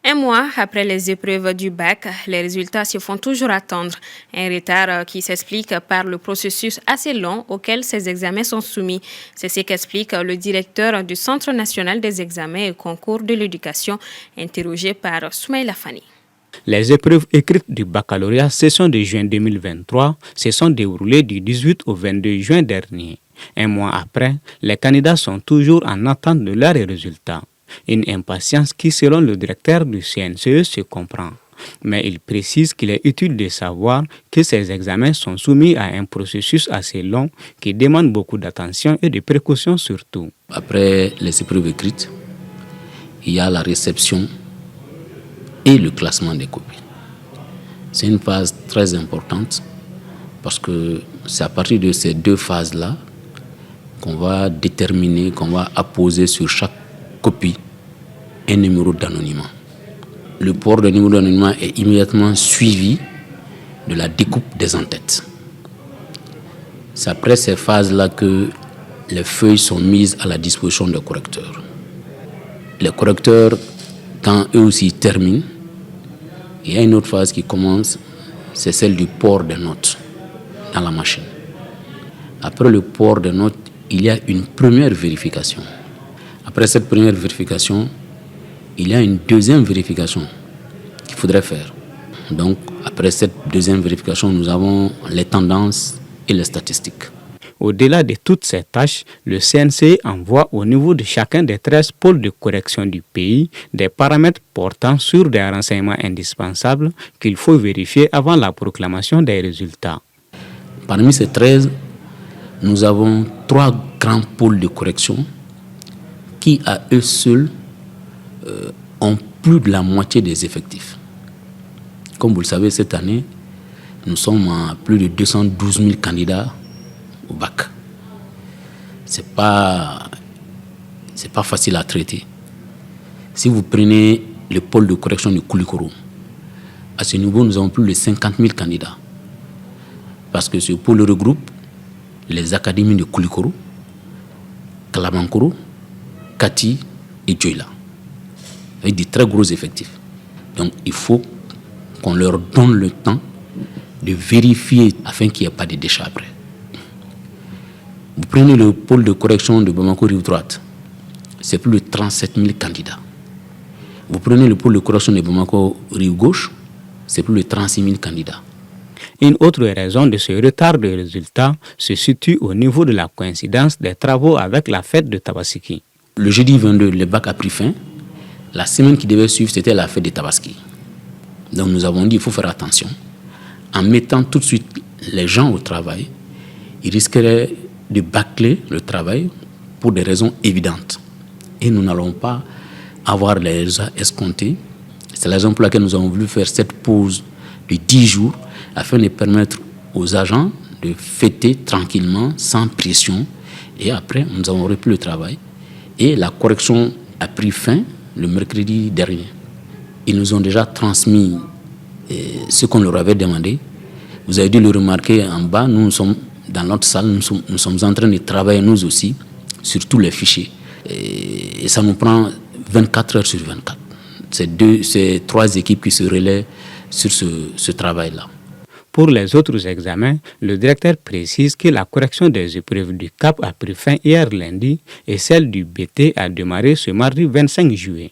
Un mois après les épreuves du bac, les résultats se font toujours attendre. Un retard qui s'explique par le processus assez long auquel ces examens sont soumis. C'est ce qu'explique le directeur du Centre national des examens et concours de l'éducation, interrogé par Soumaïla Fani. Les épreuves écrites du baccalauréat session de juin 2023 se sont déroulées du 18 au 22 juin dernier. Un mois après, les candidats sont toujours en attente de leurs résultats. Une impatience qui, selon le directeur du CNCE, se comprend. Mais il précise qu'il est utile de savoir que ces examens sont soumis à un processus assez long qui demande beaucoup d'attention et de précaution surtout. Après les épreuves écrites, il y a la réception et le classement des copies. C'est une phase très importante parce que c'est à partir de ces deux phases-là qu'on va déterminer, qu'on va apposer sur chaque copie un numéro d'anonymat. Le port de numéro d'anonymat est immédiatement suivi de la découpe des en-têtes. C'est après ces phases-là que les feuilles sont mises à la disposition des correcteurs. Les correcteurs, quand eux aussi terminent, il y a une autre phase qui commence, c'est celle du port des notes dans la machine. Après le port des notes, il y a une première vérification. Après cette première vérification, il y a une deuxième vérification qu'il faudrait faire. Donc, après cette deuxième vérification, nous avons les tendances et les statistiques. Au-delà de toutes ces tâches, le CNCE envoie au niveau de chacun des 13 pôles de correction du pays des paramètres portant sur des renseignements indispensables qu'il faut vérifier avant la proclamation des résultats. Parmi ces 13, nous avons 3 grands pôles de correction qui, à eux seuls, ont plus de la moitié des effectifs. Comme vous le savez, cette année, nous sommes à plus de 212 000 candidats au bac. C'est pas facile à traiter. Si vous prenez le pôle de correction de Koulikoro, à ce niveau, nous avons plus de 50 000 candidats. Parce que ce pôle regroupe les académies de Koulikoro, Kalabankoro, Kati et Djoila, avec de très gros effectifs. Donc il faut qu'on leur donne le temps de vérifier afin qu'il n'y ait pas de déchets après. Vous prenez le pôle de correction de Bamako-Rive droite, c'est plus de 37 000 candidats. Vous prenez le pôle de correction de Bamako-Rive gauche, c'est plus de 36 000 candidats. Une autre raison de ce retard de résultats se situe au niveau de la coïncidence des travaux avec la fête de Tabaski. Le jeudi 22, le bac a pris fin. La semaine qui devait suivre, c'était la fête de Tabaski. Donc nous avons dit qu'il faut faire attention. En mettant tout de suite les gens au travail, ils risqueraient de bâcler le travail pour des raisons évidentes. Et nous n'allons pas avoir les résultats escomptés. C'est la raison pour laquelle nous avons voulu faire cette pause de 10 jours afin de permettre aux agents de fêter tranquillement, sans pression. Et après, nous avons repris le travail. Et la correction a pris fin le mercredi dernier. Ils nous ont déjà transmis ce qu'on leur avait demandé. Vous avez dû le remarquer en bas, nous sommes dans notre salle, nous sommes en train de travailler nous aussi sur tous les fichiers. Et ça nous prend 24 heures sur 24. C'est 3 équipes qui se relaient sur ce travail-là. Pour les autres examens, le directeur précise que la correction des épreuves du CAP a pris fin hier lundi et celle du BT a démarré ce mardi 25 juillet.